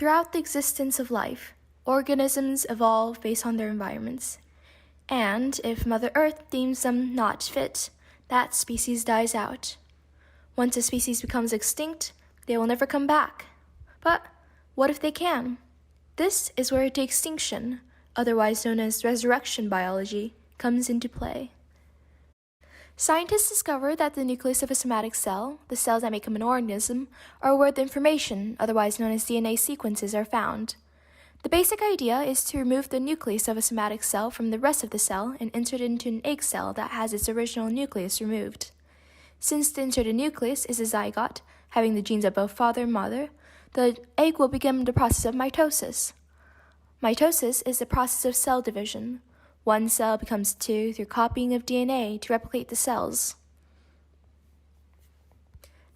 Throughout the existence of life, organisms evolve based on their environments. And if Mother Earth deems them not fit, that species dies out. Once a species becomes extinct, they will never come back. But what if they can? This is where de-extinction, otherwise known as resurrection biology, comes into play. Scientists discover that the nucleus of a somatic cell, the cells that make up an organism, are where the information, otherwise known as DNA sequences, are found. The basic idea is to remove the nucleus of a somatic cell from the rest of the cell and insert it into an egg cell that has its original nucleus removed. Since the inserted nucleus is a zygote, having the genes of both father and mother, the egg will begin the process of mitosis. Mitosis is the process of cell division. One cell becomes two through copying of DNA to replicate the cells.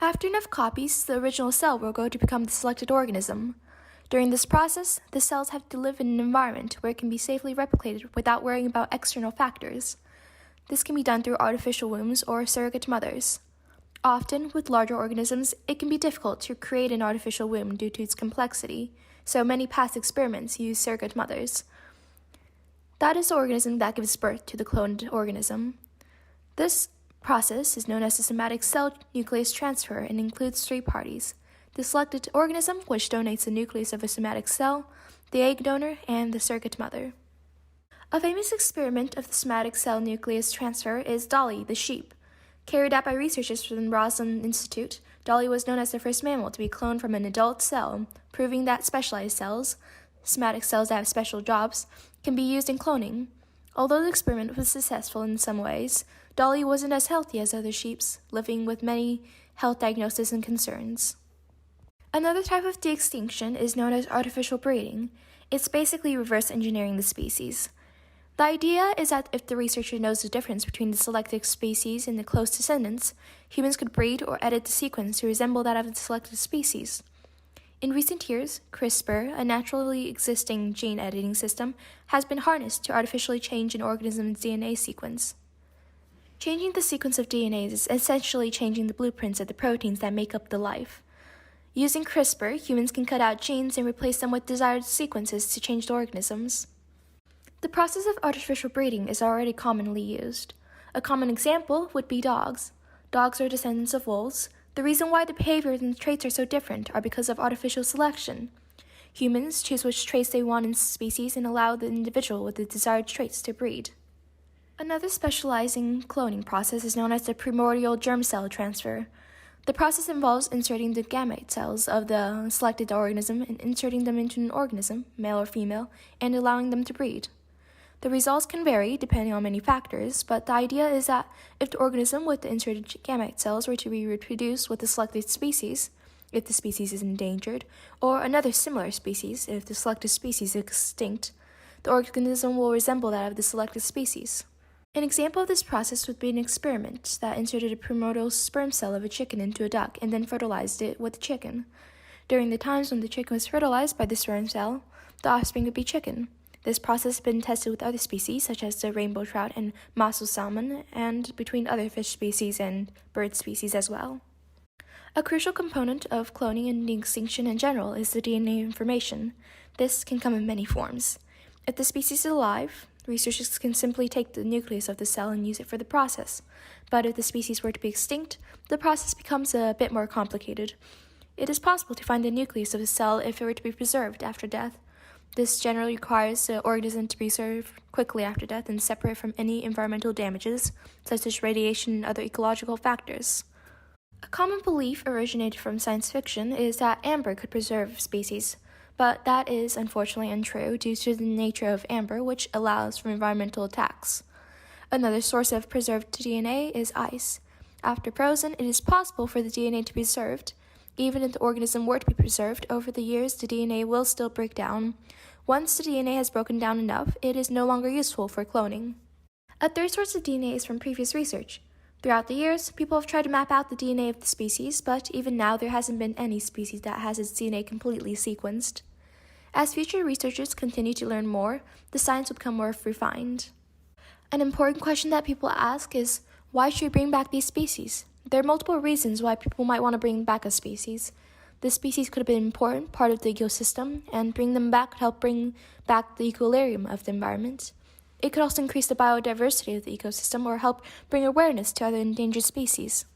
After enough copies, the original cell will grow to become the selected organism. During this process, the cells have to live in an environment where it can be safely replicated without worrying about external factors. This can be done through artificial wombs or surrogate mothers. Often, with larger organisms, it can be difficult to create an artificial womb due to its complexity, so many past experiments use surrogate mothers. That is the organism that gives birth to the cloned organism. This process is known as the somatic cell nucleus transfer and includes three parties: the selected organism, which donates the nucleus of a somatic cell, the egg donor, and the surrogate mother. A famous experiment of the somatic cell nucleus transfer is Dolly, the sheep. Carried out by researchers from the Roslin Institute, Dolly was known as the first mammal to be cloned from an adult cell, proving that specialized cells, somatic cells that have special jobs, can be used in cloning. Although the experiment was successful in some ways, Dolly wasn't as healthy as other sheep, living with many health diagnoses and concerns. Another type of de-extinction is known as artificial breeding. It's basically reverse engineering the species. The idea is that if the researcher knows the difference between the selected species and the close descendants, humans could breed or edit the sequence to resemble that of the selected species. In recent years, CRISPR, a naturally existing gene editing system, has been harnessed to artificially change an organism's DNA sequence. Changing the sequence of DNA is essentially changing the blueprints of the proteins that make up the life. Using CRISPR, humans can cut out genes and replace them with desired sequences to change the organisms. The process of artificial breeding is already commonly used. A common example would be dogs. Dogs are descendants of wolves. The reason why the behaviors and traits are so different are because of artificial selection. Humans choose which traits they want in a species and allow the individual with the desired traits to breed. Another specializing cloning process is known as the primordial germ cell transfer. The process involves inserting the gamete cells of the selected organism and inserting them into an organism, male or female, and allowing them to breed. The results can vary depending on many factors, but the idea is that if the organism with the inserted gamete cells were to be reproduced with the selected species, if the species is endangered, or another similar species, if the selected species is extinct, the organism will resemble that of the selected species. An example of this process would be an experiment that inserted a primordial sperm cell of a chicken into a duck and then fertilized it with the chicken. During the times when the chicken was fertilized by the sperm cell, the offspring would be chicken. This process has been tested with other species, such as the rainbow trout and mussel salmon, and between other fish species and bird species as well. A crucial component of cloning and de-extinction in general is the DNA information. This can come in many forms. If the species is alive, researchers can simply take the nucleus of the cell and use it for the process. But if the species were to be extinct, the process becomes a bit more complicated. It is possible to find the nucleus of a cell if it were to be preserved after death. This generally requires the organism to be preserved quickly after death and separate from any environmental damages, such as radiation and other ecological factors. A common belief originated from science fiction is that amber could preserve species, but that is unfortunately untrue due to the nature of amber, which allows for environmental attacks. Another source of preserved DNA is ice. After frozen, it is possible for the DNA to be preserved. Even if the organism were to be preserved, over the years the DNA will still break down. Once the DNA has broken down enough, it is no longer useful for cloning. A third source of DNA is from previous research. Throughout the years, people have tried to map out the DNA of the species, but even now there hasn't been any species that has its DNA completely sequenced. As future researchers continue to learn more, the science will become more refined. An important question that people ask is, why should we bring back these species? There are multiple reasons why people might want to bring back a species. The species could have been an important part of the ecosystem, and bring them back could help bring back the equilibrium of the environment. It could also increase the biodiversity of the ecosystem or help bring awareness to other endangered species.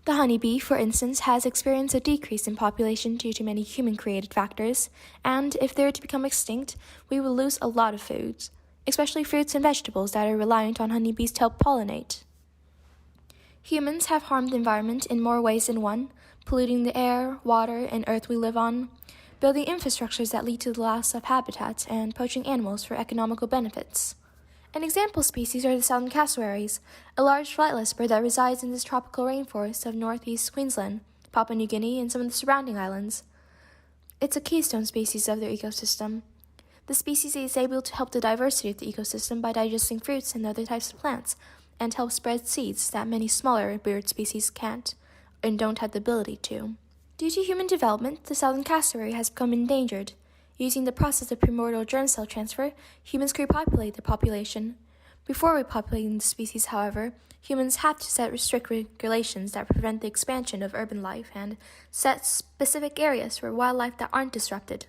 The honeybee, for instance, has experienced a decrease in population due to many human-created factors, and if they were to become extinct, we would lose a lot of foods, especially fruits and vegetables that are reliant on honeybees to help pollinate. Humans have harmed the environment in more ways than one, polluting the air, water, and earth we live on, building infrastructures that lead to the loss of habitat, and poaching animals for economical benefits. An example species are the southern cassowaries, a large flightless bird that resides in the tropical rainforests of northeast Queensland, Papua New Guinea, and some of the surrounding islands. It's a keystone species of their ecosystem. The species is able to help the diversity of the ecosystem by digesting fruits and other types of plants, and help spread seeds that many smaller bird species can't and don't have the ability to. Due to human development, the southern cassowary has become endangered. Using the process of primordial germ cell transfer, humans could repopulate the population. Before repopulating the species, however, humans have to set strict regulations that prevent the expansion of urban life and set specific areas for wildlife that aren't disrupted.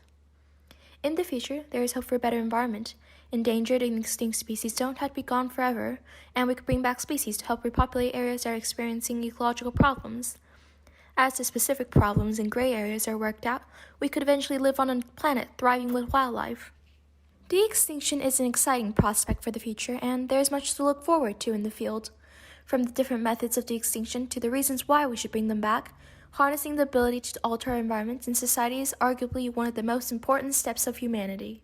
In the future, there is hope for a better environment. Endangered and extinct species don't have to be gone forever, and we could bring back species to help repopulate areas that are experiencing ecological problems. As the specific problems and gray areas are worked out, we could eventually live on a planet thriving with wildlife. De-extinction is an exciting prospect for the future, and there is much to look forward to in the field. From the different methods of de-extinction to the reasons why we should bring them back, harnessing the ability to alter our environments and society is arguably one of the most important steps of humanity.